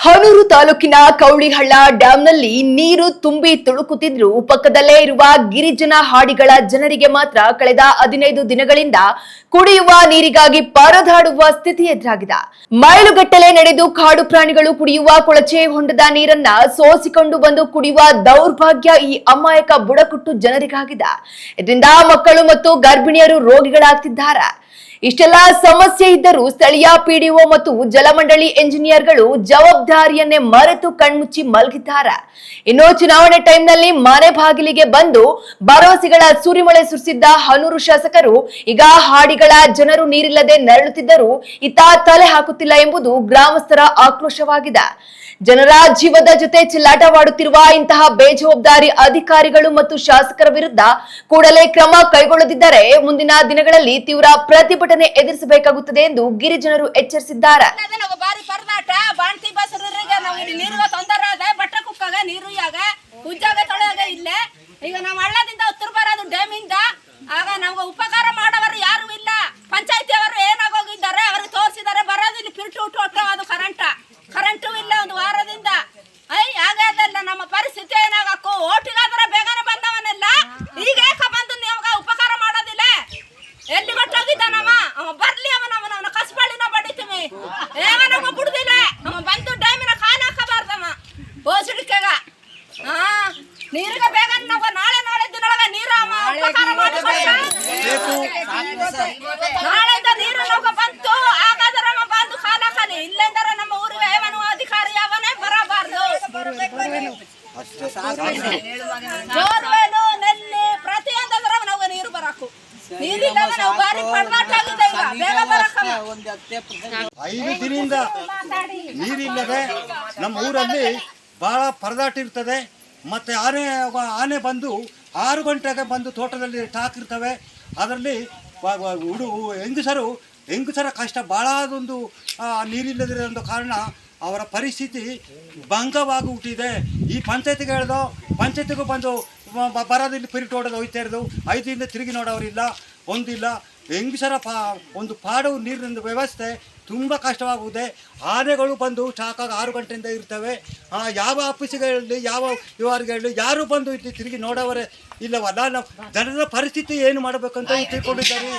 ಹನೂರು ತಾಲೂಕಿನ ಕೌಳಿಹಳ್ಳ ಡ್ಯಾಂನಲ್ಲಿ ನೀರು ತುಂಬಿ ತುಳುಕುತ್ತಿದ್ರೂ ಪಕ್ಕದಲ್ಲೇ ಇರುವ ಗಿರಿಜನ ಹಾಡಿಗಳ ಜನರಿಗೆ ಮಾತ್ರ ಕಳೆದ 15 ದಿನಗಳಿಂದ ಕುಡಿಯುವ ನೀರಿಗಾಗಿ ಪರದಾಡುವ ಸ್ಥಿತಿ ಎದುರಾಗಿದೆ. ಮೈಲುಗಟ್ಟಲೆ ನಡೆದು ಕಾಡು ಪ್ರಾಣಿಗಳು ಕುಡಿಯುವ ಕೊಳಚೆ ಹೊಂಡದ ನೀರನ್ನ ಸೋಸಿಕೊಂಡು ಬಂದು ಕುಡಿಯುವ ದೌರ್ಭಾಗ್ಯ ಈ ಅಮಾಯಕ ಬುಡಕಟ್ಟು ಜನರಿಗಾಗಿದೆ. ಇದರಿಂದ ಮಕ್ಕಳು ಮತ್ತು ಗರ್ಭಿಣಿಯರು ರೋಗಿಗಳಾಗ್ತಿದ್ದಾರೆ. ಇಷ್ಟೆಲ್ಲ ಸಮಸ್ಯೆ ಇದ್ದರೂ ಸ್ಥಳೀಯ ಪಿಡಿಒ ಮತ್ತು ಜಲಮಂಡಳಿ ಎಂಜಿನಿಯರ್ಗಳು ಜವಾಬ್ದಾರಿಯನ್ನೇ ಮರೆತು ಕಣ್ಮುಚ್ಚಿ ಮಲಗಿದ್ದಾರೆ. ಇನ್ನು ಚುನಾವಣೆ ಟೈಮ್ನಲ್ಲಿ ಮನೆ ಬಾಗಿಲಿಗೆ ಬಂದು ಭರವಸೆಗಳ ಸುರಿಮಳೆ ಸುರಿಸಿದ್ದ ಹನೂರು ಶಾಸಕರು ಈಗ ಹಾಡಿಗಳ ಜನರು ನೀರಿಲ್ಲದೆ ನರಳುತ್ತಿದ್ದರೂ ಇತ್ತ ತಲೆ ಹಾಕುತ್ತಿಲ್ಲ ಎಂಬುದು ಗ್ರಾಮಸ್ಥರ ಆಕ್ರೋಶವಾಗಿದೆ. ಜನರ ಜೀವದ ಜೊತೆ ಚೆಲ್ಲಾಟವಾಡುತ್ತಿರುವ ಇಂತಹ ಬೇಜವಾಬ್ದಾರಿ ಅಧಿಕಾರಿಗಳು ಮತ್ತು ಶಾಸಕರ ವಿರುದ್ಧ ಕೂಡಲೇ ಕ್ರಮ ಕೈಗೊಳ್ಳದಿದ್ದರೆ ಮುಂದಿನ ದಿನಗಳಲ್ಲಿ ತೀವ್ರ ಪ್ರತಿಭಟನೆ ಎದುರಿಸಬೇಕಾಗುತ್ತದೆ ಎಂದು ಗಿರಿಜನರು ಎಚ್ಚರಿಸಿದ್ದಾರೆ. ಈಗ ನಾವು ಹಳ್ಳದಿಂದ ಉತ್ತರ ಬರೋದು ಡ್ಯಾಮಿಂದ ಆಗ ನಮ್ಗೆ ಉಪಕಾರ ಮಾಡೋರು ಯಾರು ಇಲ್ಲ. ಪಂಚಾಯತಿಯವರು ಏನಾಗೋಗಿದ್ದಾರೆ ಅವ್ರಿಗೆ ತೋರಿಸಿದ್ದಾರೆ, ಬರೋದು ಇಲ್ಲಿ ಫಿಲ್ಟರ್ ಅದು ಕರೆಂಟು ಇಲ್ಲ ಒಂದು ವಾರದಿಂದ. ಹಾಗಾದಲ್ಲ ನಮ್ಮ ಪರಿಸ್ಥಿತಿ ಏನಾಗಕ್ಕೂ. ಓಟಿಗಾದ್ರೆ ಬೇಗನೆ ಬಂದವನೆಲ್ಲ ಈಗ ಬಂದು ನಿಮ್ಗೆ ಉಪಕಾರ ಮಾಡೋದಿಲ್ಲ. ಎಲ್ಲಿ ಹೊಟ್ಟೋಗಿದ್ದಾನವ ಅವ ಬರ್ಲಿ, ಅವನ ಕಸ್ಬಳಿನ ಬಡಿತೀವಿ. ಏವನವ ಬಿಡುದಿಲ್ಲ, ಅವ ಬಂದು ಡ್ಯಾಮಿನ ಕಾಲ ಹಾಕಬಾರ್ದವ ಬೋಸಡಿಕೆಗ. ನೀರಿಗೆ ಬೇಗ ನಾವು ನಾಳೆ ದಿನೊಳಗ ನೀರು ಉಪಕಾರ ಮಾಡಿ ನಾಳೆಯಿಂದ ನೀರು ನಮ್ಗೆ ಬಂತು. ಹಾಗಾದ್ರೆ ಬಂದು ಕಾಲ ಹಾಕಲಿ, ಇಲ್ಲೆಂದರೆ ನಮ್ಮ ಊರಿಗೆ ಏವನು ಅಧಿಕಾರಿ ಅವನೇ ಬರಬಾರ್ದು. ಜೋರ್ವೇಲು ನೆಲ್ಲಿ ಪ್ರತಿಯೊಂದ್ರೆ ನಾವು ನೀರು ಬರಕು. ನೀರಿಲ್ಲ ನಾವು ಬಾರಿ ಪಡದಾಟ ಆಗಿದೆ. ಈಗ ಬೇಗ ಬರಕ 5 ದಿನದಿಂದ ನೀರಿಲ್ಲದೆ ನಮ್ಮ ಊರಲ್ಲಿ ಬಹಳ ಪರದಾಟ ಇರ್ತದೆ. ಮತ್ತು ಆನೆ ಬಂದು 6 ಗಂಟೆಗೆ ಬಂದು ತೋಟದಲ್ಲಿ ಟಾಕಿರ್ತವೆ. ಅದರಲ್ಲಿ ಹೆಂಗಸರ ಕಷ್ಟ ಭಾಳ. ಅದೊಂದು ನೀರಿಲ್ಲದಿರೋ ಕಾರಣ ಅವರ ಪರಿಸ್ಥಿತಿ ಭಂಗವಾಗಿ ಹುಟ್ಟಿದೆ. ಈ ಪಂಚಾಯತಿಗೆ ಹೇಳ್ದೋ, ಪಂಚಾಯತಿಗೂ ಬಂದು ಬರೋದಿಲ್ಲ, ಪಿರಿಟ್ ಹೊಡೆದು ಹೋಯ್ತಾ ಇರೋದು. 5 ದಿನದಿಂದ ತಿರುಗಿ ನೋಡೋರಿಲ್ಲ, ಒಂದಿಲ್ಲ. ಹೆಂಗಸರ ಒಂದು ಪಾಡು ನೀರಿನ ವ್ಯವಸ್ಥೆ ತುಂಬ ಕಷ್ಟವಾಗುತ್ತದೆ. ಆನೆಗಳು ಬಂದು ಚಾಕಾಗ 6 ಗಂಟೆಯಿಂದ ಇರ್ತವೆ. ಯಾವ ಆಫೀಸಿಗೆ ಹೇಳಲಿ, ಯಾವ ಇವರಿಗೆ ಹೇಳಲಿ, ಯಾರು ಬಂದು ಇಲ್ಲಿ ತಿರುಗಿ ನೋಡೋವರೇ ಇಲ್ಲವಲ್ಲ. ನಾವು ಜನರ ಪರಿಸ್ಥಿತಿ ಏನು ಮಾಡಬೇಕಂತ ತಿಳ್ಕೊಂಡಿದ್ದಾರೆ.